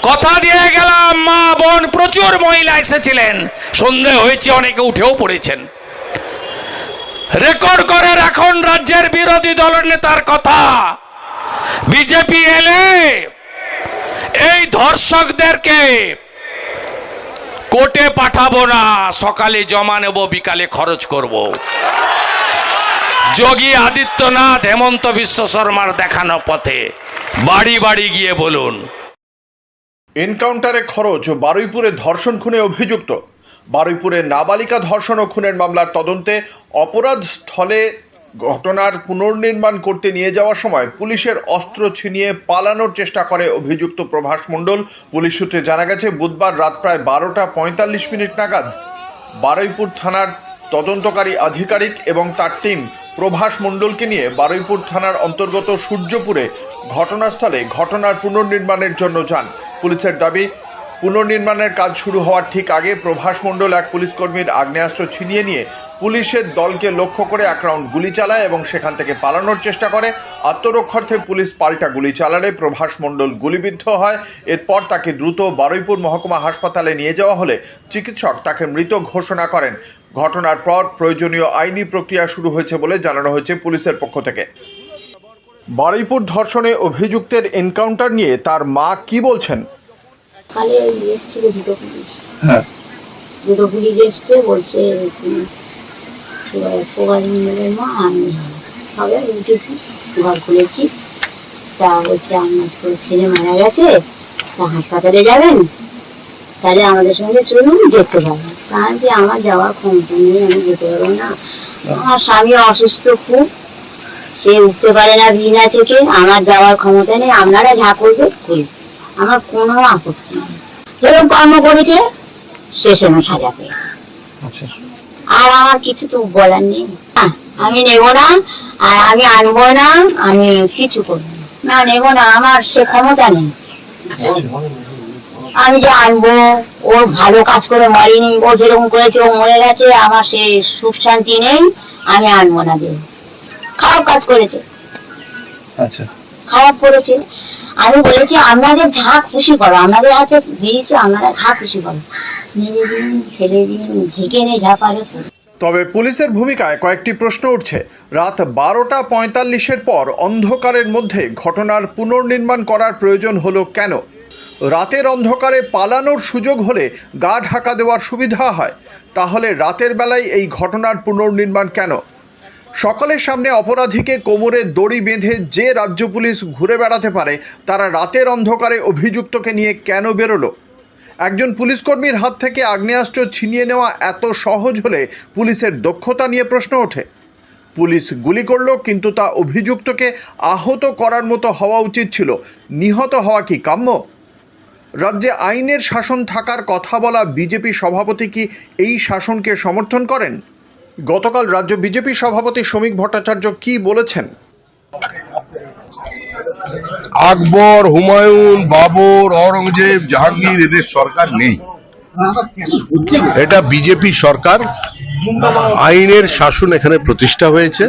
কথা দিয়ে গেলাম, মা বোন প্রচুর মহিলা এসেছিলেন, সন্দেহ হয়েছে অনেকে উঠেও পড়েছেন। রেকর্ড করে রাখুন রাজ্যের বিরোধী দলের নেতার কথা, বিজেপি এলে এই ধর্ষকদেরকে কোর্টে পাঠাবো না, সকালে জমা নেব, বিকালে খরচ করব। যোগী আদিত্যনাথ হেমন্ত বিশ্ব শর্মার দেখানো পথে বাড়ি বাড়ি গিয়ে বলুন। এনকাউন্টারে খরচ, বারুইপুরে ধর্ষণ খুনে অভিযুক্ত। বারুইপুরে নাবালিকা ধর্ষণ ও খুনের মামলার তদন্তে অপরাধ স্থলে ঘটনার পুনর্নির্মাণ করতে নিয়ে যাওয়ার সময় পুলিশের অস্ত্র ছিনিয়ে পালানোর চেষ্টা করে অভিযুক্ত প্রভাস মণ্ডল। পুলিশ সূত্রে জানা গেছে, বুধবার রাত প্রায় 12:45 নাগাদ বারুইপুর থানার তদন্তকারী আধিকারিক এবং তার টিম প্রভাস মণ্ডলকে নিয়ে বারুইপুর থানার অন্তর্গত সূর্যপুরে ঘটনাস্থলে ঘটনার পুনর্নির্মাণের জন্য যান। পুলিশের দাবি, পুনর্নির্মাণের কাজ শুরু হওয়ার ঠিক আগে প্রভাস মণ্ডল এক পুলিশকর্মীর আগ্নেয়াস্ত্র ছিনিয়ে নিয়ে পুলিশের দলকে লক্ষ্য করে এক রাউন্ড গুলি চালায় এবং সেখান থেকে পালানোর চেষ্টা করে। আত্মরক্ষার্থে পুলিশ পাল্টা গুলি চালালে প্রভাস মণ্ডল গুলিবিদ্ধ হয়। এরপর তাকে দ্রুত বারুইপুর মহকুমা হাসপাতালে নিয়ে যাওয়া হলে চিকিৎসক তাকে মৃত ঘোষণা করেন। ঘটনার পর প্রয়োজনীয় আইনি প্রক্রিয়া শুরু হয়েছে বলে জানানো হয়েছে পুলিশের পক্ষ থেকে। বারুইপুর ধর্ষণে অভিযুক্তের এনকাউন্টার নিয়ে তার মা কি বলছেন? কালে এসেছিল দুটো পুলিশ এসছে, বলছে প্রভাস মণ্ডলের মা, আমি সবাই উঠেছি, ঘর খুলেছি, তা বলছে আমার তো ছেলে মারা গেছে, তা হাসপাতালে যাবেন, তাহলে আমাদের সঙ্গে চলুন, দেখতে পাবেন। তা যে আমার যাওয়ার ক্ষমতা নেই, আমি যেতে পারবো না, আমার স্বামী অসুস্থ খুব, সে উঠতে পারে না বিছানা থেকে, আমার যাওয়ার ক্ষমতা নেই, আপনারা যা করবে করুন, আমার কোনো আপত্তি নেই। যেরকম কর্ম করেছে সে সময় সাজা পেয়ে, আর আমার কিছু তো বলার নেই। আমি নেব না, আর আমি আনবো না, আমি কিছু করবো না, নেব না, আমার সে ক্ষমতা নেই। আমি যে আনবো, ওর ভালো কাজ করে মরেনি, ও যেরকম করেছে ও মরে গেছে, আমার সে সুখ শান্তি নেই, আমি আনবো না। দেব খারাপ কাজ করেছে, আচ্ছা খারাপ করেছে, আমি বলেছি আপনাদের যা খুশি করো, আপনাদের হাতে দিয়েছে, আপনারা যা খুশি করো, মেরে দিন, ফেলে দিন, ঝেঁকে নিয়ে যা পারে। তবে পুলিশের ভূমিকায় কয়েকটি প্রশ্ন উঠছে। রাত 12:45 পর অন্ধকারের মধ্যে ঘটনার পুনর্নির্মাণ করার প্রয়োজন হলো কেন? রাতের অন্ধকারে পালানোর সুযোগ হলে গা ঢাকা দেওয়ার সুবিধা হয়, তাহলে রাতের বেলায় এই ঘটনার পুনর্নির্মাণ কেন? সকালের সামনে অপরাধীকে কোমরে দড়ি বেঁধে যে রাজ্য পুলিশ ঘুরে বেড়াতে পারে, তারা রাতের অন্ধকারে অভিযুক্তকে নিয়ে কেন বেরোলো? একজন পুলিশকর্মীর হাত থেকে আগ্নেয়াস্ত্র ছিনিয়ে নেওয়া এত সহজ হলে পুলিশের দক্ষতা নিয়ে প্রশ্ন ওঠে। পুলিশ গুলি করল, কিন্তু তা অভিযুক্তকে আহত করার মতো হওয়া উচিত ছিল। নিহত হওয়া কি কাম্য? রাজ্যে আইনের শাসন থাকার কথা বলা বিজেপি সভাপতি কি এই শাসনকে সমর্থন করেন? গতকাল রাজ্য বিজেপি সভাপতি শ্রমিক ভট্টাচার্য কি বলেছেন? আকবর, হুমায়ুন, বাবর, অরঙ্গজেব, জাহাঙ্গীর এদের সরকার নেই, এটা বিজেপি সরকার। আইনের শাসন এখানে প্রতিষ্ঠা হয়েছে,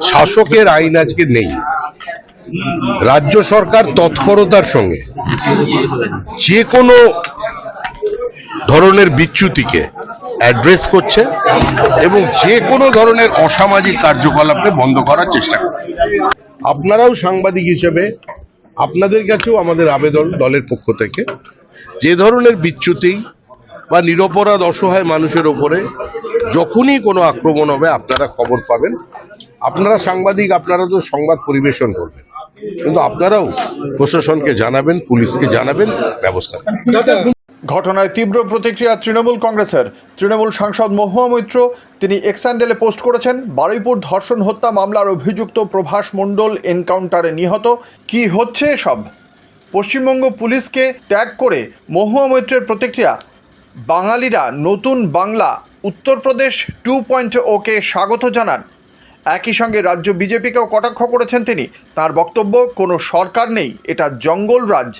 শাসকের আইন আজকে নেই। রাজ্য সরকার তৎপরতার সঙ্গে যে কোনো ধরনের বিচ্যুতিকে অ্যাড্রেস করছে এবং যে কোনো ধরনের অসামাজিক কার্যকলাপকে বন্ধ করার চেষ্টা করছে। আপনারাও সাংবাদিক হিসেবে আপনাদের কাছেও আমাদের আবেদন দলের পক্ষ থেকে, যে ধরনের বিচ্যুতি বা নিরপরাধ অসহায় মানুষের ওপরে যখনই কোনো আক্রমণ হবে আপনারা খবর পাবেন। আপনারা সাংবাদিক, আপনারা তো সংবাদ পরিবেশন করবেন, কিন্তু আপনারাও প্রশাসনকে জানাবেন, পুলিশকে জানাবেন, ব্যবস্থা নেবেন। ঘটনায় তীব্র প্রতিক্রিয়া তৃণমূল কংগ্রেসের। তৃণমূল সাংসদ মহুয়া মৈত্র তিনি এক্স হ্যান্ডেলে পোস্ট করেছেন, বারুইপুর ধর্ষণ হত্যা মামলার অভিযুক্ত প্রভাস মণ্ডল এনকাউন্টারে নিহত। কি হচ্ছে এসব? পশ্চিমবঙ্গ পুলিশকে ট্যাগ করে মহুয়া মৈত্রের প্রতিক্রিয়া, বাঙালিরা নতুন বাংলা উত্তরপ্রদেশ 2.0কে স্বাগত জানান। একই সঙ্গে রাজ্য বিজেপিকেও কটাক্ষ করেছেন তিনি। তার বক্তব্য, কোনো সরকার নেই, এটা জঙ্গল রাজ।